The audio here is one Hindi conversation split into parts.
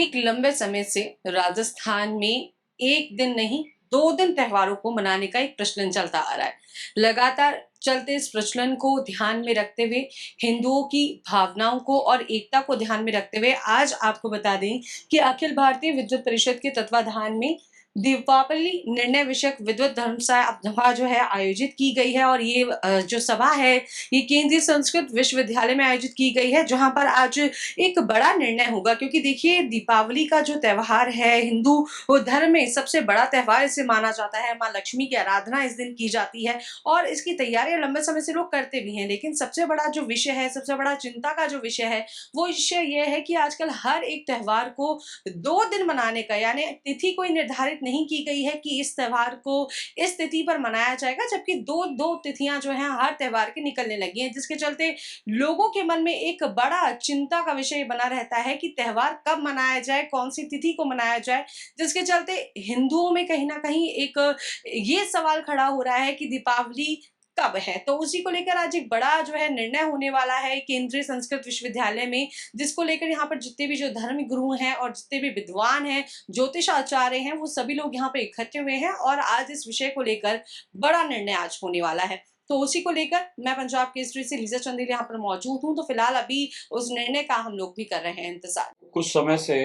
एक लंबे समय से राजस्थान में 1 दिन नहीं 2 दिन त्योहारों को मनाने का एक प्रचलन चलता आ रहा है। लगातार चलते इस प्रचलन को ध्यान में रखते हुए हिंदुओं की भावनाओं को और एकता को ध्यान में रखते हुए आज आपको बता दें कि अखिल भारतीय विद्वत परिषद के तत्वाधान में दीपावली निर्णय विषयक विद्वत धर्म सभा जो है आयोजित की गई है। और ये जो सभा है ये केंद्रीय संस्कृत विश्वविद्यालय में आयोजित की गई है, जहां पर आज एक बड़ा निर्णय होगा। क्योंकि देखिए, दीपावली का जो त्योहार है हिंदू धर्म में सबसे बड़ा त्योहार इसे माना जाता है। माँ लक्ष्मी की आराधना इस दिन की जाती है और इसकी तैयारियां लंबे समय से लोग करते भी हैं। लेकिन सबसे बड़ा जो विषय है, सबसे बड़ा चिंता का जो विषय है, वो विषय ये है कि आजकल हर एक त्योहार को 2 दिन मनाने का, यानी तिथि कोई निर्धारित नहीं की गई है कि इस त्योहार को इस तिथि पर मनाया जाएगा, जबकि दो तिथियां जो हैं हर त्योहार की निकलने लगी हैं, जिसके चलते लोगों के मन में एक बड़ा चिंता का विषय बना रहता है कि त्योहार कब मनाया जाए, कौन सी तिथि को मनाया जाए। जिसके चलते हिंदुओं में कहीं ना कहीं एक ये सवाल खड़ा हो रहा है कि दीपावली कब है। तो उसी को लेकर आज एक बड़ा जो है निर्णय होने वाला है केंद्रीय संस्कृत विश्वविद्यालय में, जिसको लेकर यहाँ पर जितने भी जो धर्म गुरु हैं और जितने भी विद्वान हैं, ज्योतिष आचार्य हैं, वो सभी लोग यहाँ पे इकट्ठे हुए हैं और आज इस विषय को लेकर बड़ा निर्णय आज होने वाला है। तो उसी को लेकर मैं पंजाब केसरी से लीजा चंदेल यहाँ पर मौजूद हूँ। तो फिलहाल अभी उस निर्णय का हम लोग भी कर रहे हैं इंतजार। कुछ समय से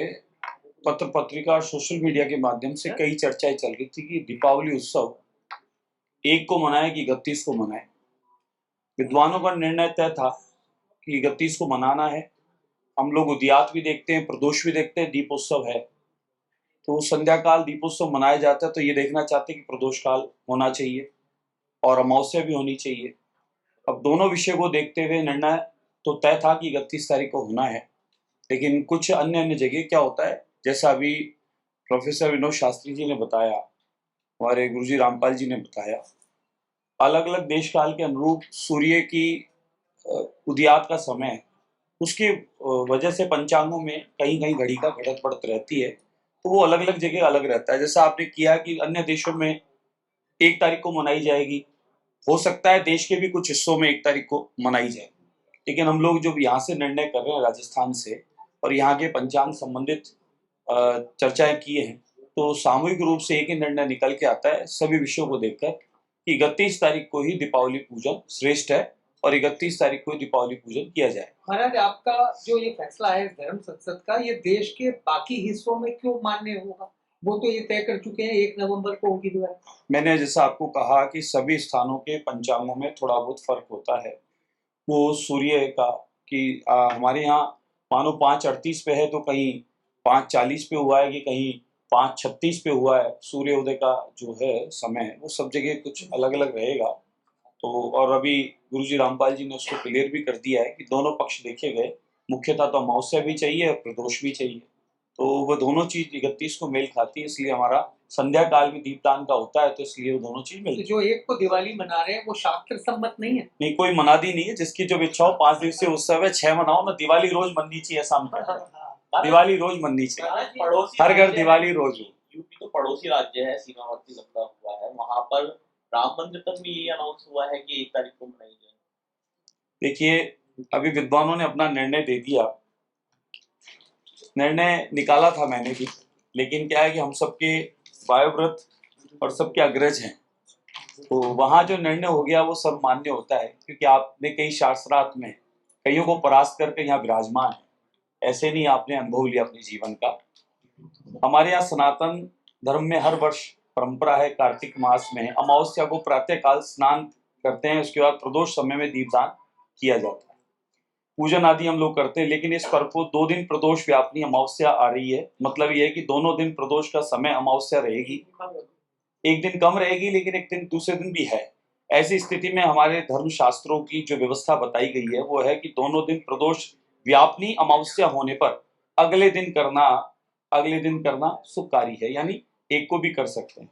पत्र पत्रिका और सोशल मीडिया के माध्यम से कई चर्चाएं चल रही थी कि दीपावली उत्सव 1 को मनाए कि 31 को मनाए। विद्वानों का निर्णय तय था कि 31 को मनाना है। हम लोग उदयात भी देखते हैं, प्रदोष भी देखते हैं, दीपोत्सव है तो संध्या काल दीपोत्सव मनाया जाता है। तो ये देखना चाहते हैं कि प्रदोष काल होना चाहिए और अमावस्या भी होनी चाहिए। अब दोनों विषय को देखते हुए निर्णय तो तय था कि 31 तारीख को होना है। लेकिन कुछ अन्य अन्य जगह क्या होता है, जैसा अभी प्रोफेसर विनोद शास्त्री जी ने बताया, हमारे गुरुजी रामपाल जी ने बताया, अलग अलग देश काल के अनुरूप सूर्य की उदयात का समय है, उसकी वजह से पंचांगों में कहीं कहीं घड़ी का घटत बढ़त रहती है। तो वो अलग अलग जगह अलग रहता है। जैसा आपने किया कि अन्य देशों में 1 तारीख को मनाई जाएगी, हो सकता है देश के भी कुछ हिस्सों में 1 तारीख को मनाई जाए। लेकिन हम लोग जो यहाँ से निर्णय कर रहे हैं राजस्थान से और यहाँ के पंचांग संबंधित चर्चाएं किए हैं, तो सामूहिक रूप से एक ही निर्णय निकल के आता है सभी विषयों को देखकर कि 31 तारीख को ही दीपावली पूजन श्रेष्ठ है और 31 तारीख को ही दीपावली पूजन किया जाए। महाराज, आपका जो ये फैसला है धर्म संसद का, ये देश के बाकी हिस्सों में क्यों मान्य होगा? वो तो ये तय कर चुके हैं 1 नवंबर को होगी दिवाली। मैंने जैसा आपको कहा कि सभी स्थानों के पंचांगों में थोड़ा बहुत फर्क होता है। वो सूर्य का कि हमारे यहाँ मानो 5:38 पे है तो कहीं 5:40 पे हुआ है कि कहीं 5:36 पे हुआ है। सूर्योदय का जो है समय वो सब जगह कुछ अलग अलग रहेगा। तो और अभी गुरुजी रामपाल जी ने उसको क्लियर भी कर दिया है कि दोनों पक्ष देखे गए। मुख्यतः तो अमावस्या भी चाहिए और प्रदोष भी चाहिए, तो वो दोनों चीज 31 को मेल खाती है। इसलिए हमारा संध्या काल में दीपदान का होता है, तो इसलिए वो दोनों चीज मिलती है। जो 1 को दिवाली मना रहे हैं वो शास्त्र सम्मत नहीं है। नहीं, कोई मनादी नहीं है। जिसकी जो इच्छा हो 5 दिवसीय उत्सव है, 6 मनाओ ना। दिवाली रोज मननी चाहिए। ऐसा हम कहते हैं, दिवाली रोज मननी चाहिए। हर घर दिवाली रोज हो। यूपी तो पड़ोसी राज्य है, सीमावर्ती लगा हुआ है, वहां पर राम मंदिर तक भी ये अनाउंस हुआ है कि 1 तारीख को मनाई जाए। देखिए, अभी विद्वानों ने अपना निर्णय दे दिया, निर्णय निकाला था मैंने भी, लेकिन क्या है कि हम सबके वायुव्रत और सबके अग्रज हैं, तो वहां जो निर्णय हो गया वो सब मान्य होता है। क्योंकि आपने कई शास्त्रार्थ में कईयों को परास्त करके यहाँ विराजमान है, ऐसे नहीं आपने अनुभव लिया अपने जीवन का। हमारे यहाँ सनातन धर्म में हर वर्ष परंपरा है, कार्तिक मास में अमावस्या को प्रातः काल स्नान करते हैं, उसके बाद प्रदोष समय में दीपदान किया जाता है, पूजन आदि हम लोग करते हैं। लेकिन इस पर्व को 2 दिन प्रदोष व्यापनी अमावस्या आ रही है। मतलब यह है कि दोनों दिन प्रदोष का समय अमावस्या रहेगी। एक दिन कम रहेगी लेकिन एक दिन दूसरे दिन भी है। ऐसी स्थिति में हमारे धर्म शास्त्रों की जो व्यवस्था बताई गई है वो है कि दोनों दिन प्रदोष व्यापनी अमावस्या होने पर अगले दिन करना शुभकारी है, यानी एक को भी कर सकते हैं।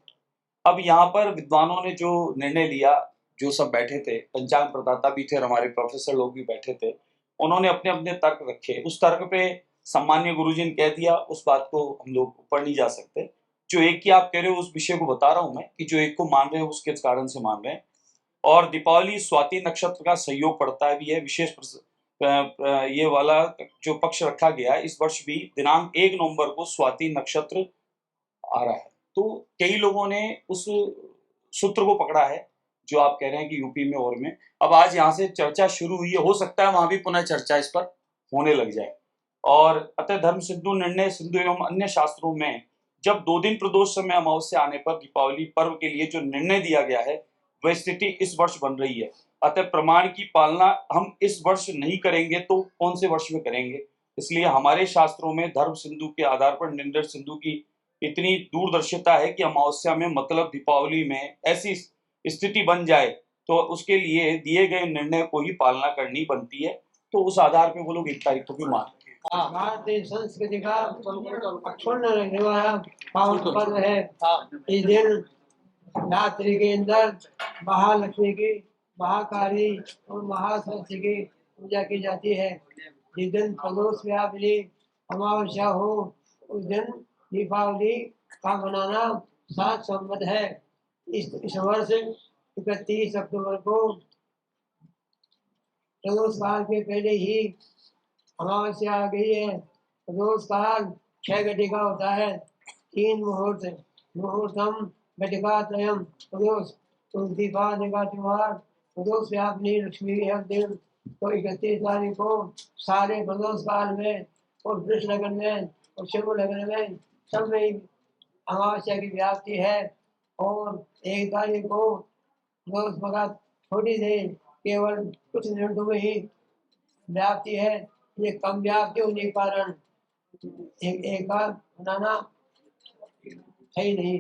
अब यहाँ पर विद्वानों ने जो निर्णय लिया, जो सब बैठे थे, पंचांग प्रदाता भी थे और हमारे प्रोफेसर लोग भी बैठे थे, उन्होंने अपने अपने तर्क रखे। उस तर्क पे सम्मान्य गुरुजी ने कह दिया, उस बात को हम लोग ऊपर नहीं जा सकते। जो 1 की आप कह रहे हो उस विषय को बता रहा हूं मैं कि जो 1 को मान रहे हैं उसके कारण से मान रहे हैं। और दीपावली स्वाति नक्षत्र का संयोग पड़ता है भी है, विशेष ये वाला जो पक्ष रखा गया है, इस वर्ष भी दिनांक 1 नवंबर को स्वाति नक्षत्र आ रहा है। तो कई लोगों ने उस सूत्र को पकड़ा है जो आप कह रहे हैं कि यूपी में और में। अब आज यहाँ से चर्चा शुरू हुई है, हो सकता है वहां भी पुनः चर्चा इस पर होने लग जाए। और अतः धर्म सिंधु निर्णय सिंधु एवं अन्य शास्त्रों में जब 2 दिन प्रदोष समय अमावस्या आने पर दीपावली पर्व के लिए जो निर्णय दिया गया है, वह स्थिति इस वर्ष बन रही है। अतः प्रमाण की पालना हम इस वर्ष नहीं करेंगे तो कौन से वर्ष में करेंगे? इसलिए हमारे शास्त्रों में धर्म सिंधु के आधार पर निर्णय सिंधु की इतनी दूरदर्शिता है कि अमावस्या में मतलब दीपावली में ऐसी स्थिति बन जाए तो उसके लिए दिए गए निर्णय को ही पालना करनी बनती है। तो उस आधार पे वो लोग 1 तारीख को भी मानते हैं। भारतीय संस्कृति का अक्षुण्ण रहने वाला पावन पर्व है। इस दिन रात्रि के अंदर महालक्ष्मी की, महाकाली और महासरस्वती की पूजा की जाती है। जिस दिन प्रदोष व्यापनी अमावस्या हो उस दिन दीपावली का मनाना 7 संवत है। इस वर्ष 31 अक्टूबर को प्रदोष काल के पहले ही अमावस्या आ गई है। प्रदोष काल 6 घटिका होता है, 3 मुहूर्त, मुहूर्तम घटिका त्रयम प्रदोष, तो दीपावली त्योहार प्रदोष व्यापनी लक्ष्मी है दिन। तो 31 तारीख को सारे प्रदोष काल में और वृष लगन में और शुभ लगन में सब में अमावस्या की व्याप्ति है। और 1 तारीख को प्रदोष मगा थोड़ी देर केवल कुछ मिनटों में ही व्याप्ति है। ये कम व्याप्ति होने के कारण एक बार बनाना सही नहीं।